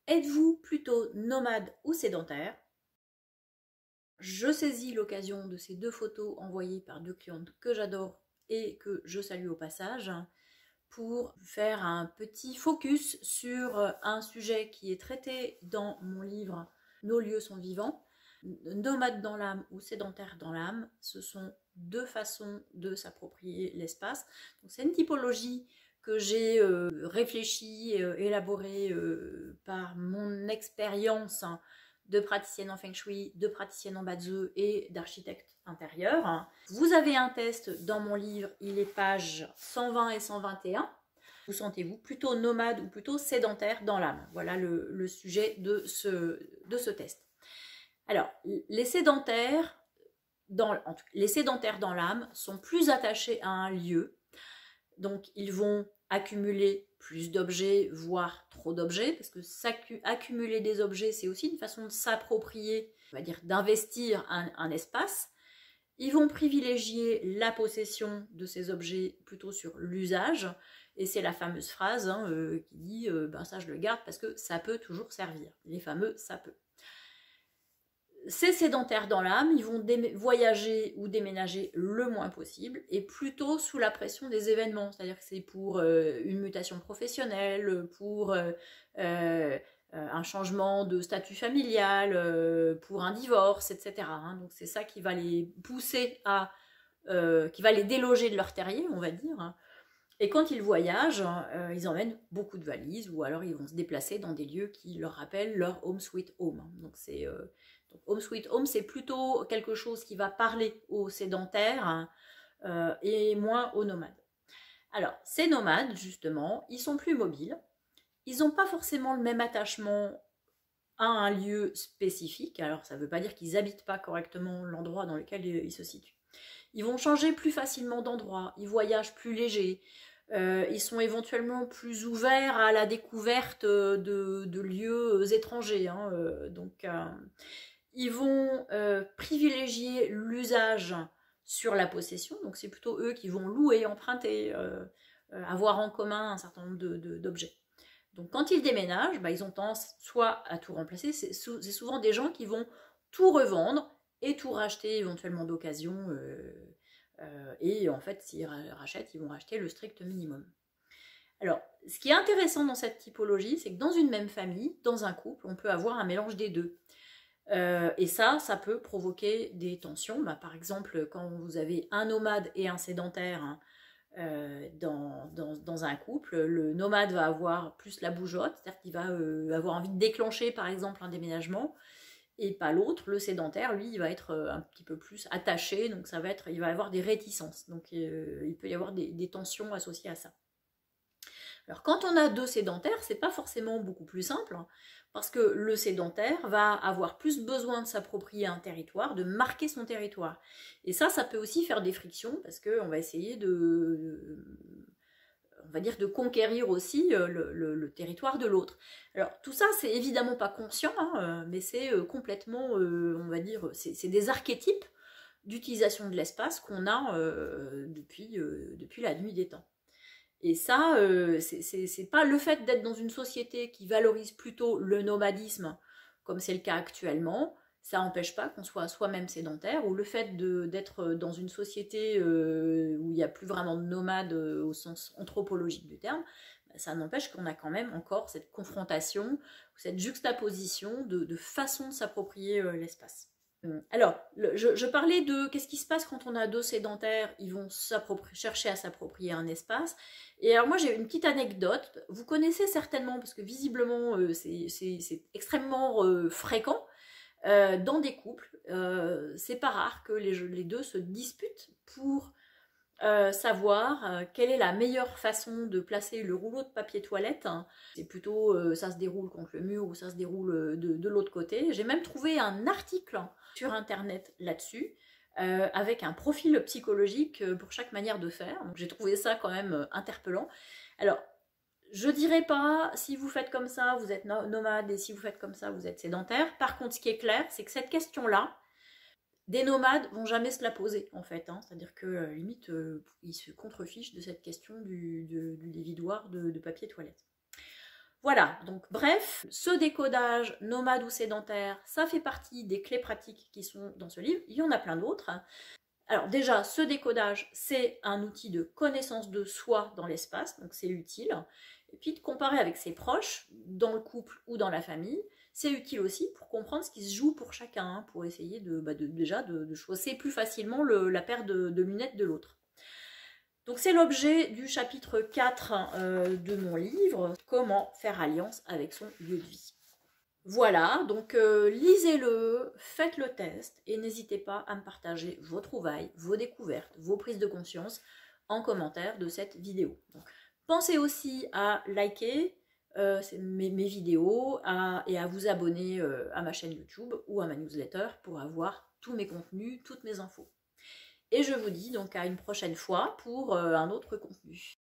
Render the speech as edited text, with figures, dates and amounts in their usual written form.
Êtes-vous plutôt nomade ou sédentaire? Je saisis l'occasion de ces deux photos envoyées par deux clientes que j'adore et que je salue au passage pour faire un petit focus sur un sujet qui est traité dans mon livre Nos lieux sont vivants. Nomade dans l'âme ou sédentaire dans l'âme, ce sont deux façons de s'approprier l'espace. C'est une typologie que j'ai réfléchie, élaborée par mon expérience de praticienne en Feng Shui, de praticienne en Batsu et d'architecte intérieur. Vous avez un test dans mon livre, il est page 120 et 121. Vous sentez-vous plutôt nomade ou plutôt sédentaire dans l'âme? Voilà le sujet de ce test. Alors, les sédentaires dans l'âme sont plus attachés à un lieu. Donc, ils vont accumuler plus d'objets, voire trop d'objets, parce que accumuler des objets, c'est aussi une façon de s'approprier, on va dire d'investir un espace. Ils vont privilégier la possession de ces objets plutôt sur l'usage, et c'est la fameuse phrase qui dit ça je le garde parce que ça peut toujours servir. Les fameux ça peut. Ces sédentaires dans l'âme, ils vont voyager ou déménager le moins possible et plutôt sous la pression des événements. C'est-à-dire que c'est pour une mutation professionnelle, pour un changement de statut familial, pour un divorce, etc. Donc c'est ça qui va les pousser à... qui va les déloger de leur terrier, on va dire. Et quand ils voyagent, ils emmènent beaucoup de valises ou alors ils vont se déplacer dans des lieux qui leur rappellent leur home sweet home. Donc c'est... Donc, home sweet home, c'est plutôt quelque chose qui va parler aux sédentaires et moins aux nomades. Alors, ces nomades, justement, ils sont plus mobiles. Ils n'ont pas forcément le même attachement à un lieu spécifique. Alors, ça ne veut pas dire qu'ils n'habitent pas correctement l'endroit dans lequel ils se situent. Ils vont changer plus facilement d'endroit. Ils voyagent plus légers. Ils sont éventuellement plus ouverts à la découverte de lieux étrangers. Ils vont privilégier l'usage sur la possession, donc c'est plutôt eux qui vont louer, emprunter, avoir en commun un certain nombre d'objets. Donc quand ils déménagent, ils ont tendance soit à tout remplacer, c'est souvent des gens qui vont tout revendre et tout racheter éventuellement d'occasion, et en fait s'ils rachètent, ils vont racheter le strict minimum. Alors, ce qui est intéressant dans cette typologie, c'est que dans une même famille, dans un couple, on peut avoir un mélange des deux. Et ça peut provoquer des tensions. Par exemple, quand vous avez un nomade et un sédentaire dans un couple, le nomade va avoir plus la bougeotte, c'est-à-dire qu'il va avoir envie de déclencher par exemple un déménagement, et pas l'autre, le sédentaire, lui, il va être un petit peu plus attaché, donc il va avoir des réticences. Donc il peut y avoir des tensions associées à ça. Alors quand on a deux sédentaires, c'est pas forcément beaucoup plus simple, parce que le sédentaire va avoir plus besoin de s'approprier un territoire, de marquer son territoire. Et ça peut aussi faire des frictions, parce qu'on va essayer de conquérir aussi le territoire de l'autre. Alors tout ça, c'est évidemment pas conscient, mais c'est complètement, on va dire, c'est des archétypes d'utilisation de l'espace qu'on a depuis la nuit des temps. Et ça, c'est pas le fait d'être dans une société qui valorise plutôt le nomadisme, comme c'est le cas actuellement, ça n'empêche pas qu'on soit soi-même sédentaire, ou le fait d'être dans une société où il n'y a plus vraiment de nomades au sens anthropologique du terme, ça n'empêche qu'on a quand même encore cette confrontation, cette juxtaposition de façon de s'approprier l'espace. Alors, je parlais de qu'est-ce qui se passe quand on a deux sédentaires, ils vont chercher à s'approprier un espace. Et alors moi j'ai une petite anecdote, vous connaissez certainement, parce que visiblement c'est extrêmement fréquent dans des couples. C'est pas rare que les deux se disputent pour savoir quelle est la meilleure façon de placer le rouleau de papier toilette. C'est plutôt ça se déroule contre le mur ou ça se déroule de l'autre côté. J'ai même trouvé un article sur internet là-dessus, avec un profil psychologique pour chaque manière de faire. Donc j'ai trouvé ça quand même interpellant. Alors, je dirais pas, si vous faites comme ça, vous êtes nomade, et si vous faites comme ça, vous êtes sédentaire. Par contre, ce qui est clair, c'est que cette question-là, des nomades vont jamais se la poser, en fait. C'est-à-dire que, limite, ils se contrefichent de cette question du dévidoir de papier toilette. Voilà, donc bref, ce décodage nomade ou sédentaire, ça fait partie des clés pratiques qui sont dans ce livre. Il y en a plein d'autres. Alors déjà, ce décodage, c'est un outil de connaissance de soi dans l'espace, donc c'est utile. Et puis de comparer avec ses proches, dans le couple ou dans la famille, c'est utile aussi pour comprendre ce qui se joue pour chacun, hein, pour essayer de choisir plus facilement la paire de lunettes de l'autre. Donc c'est l'objet du chapitre 4 de mon livre, comment faire alliance avec son lieu de vie. Voilà, donc lisez-le, faites le test et n'hésitez pas à me partager vos trouvailles, vos découvertes, vos prises de conscience en commentaire de cette vidéo. Donc, pensez aussi à liker mes vidéos et à vous abonner à ma chaîne YouTube ou à ma newsletter pour avoir tous mes contenus, toutes mes infos. Et je vous dis donc à une prochaine fois pour un autre contenu.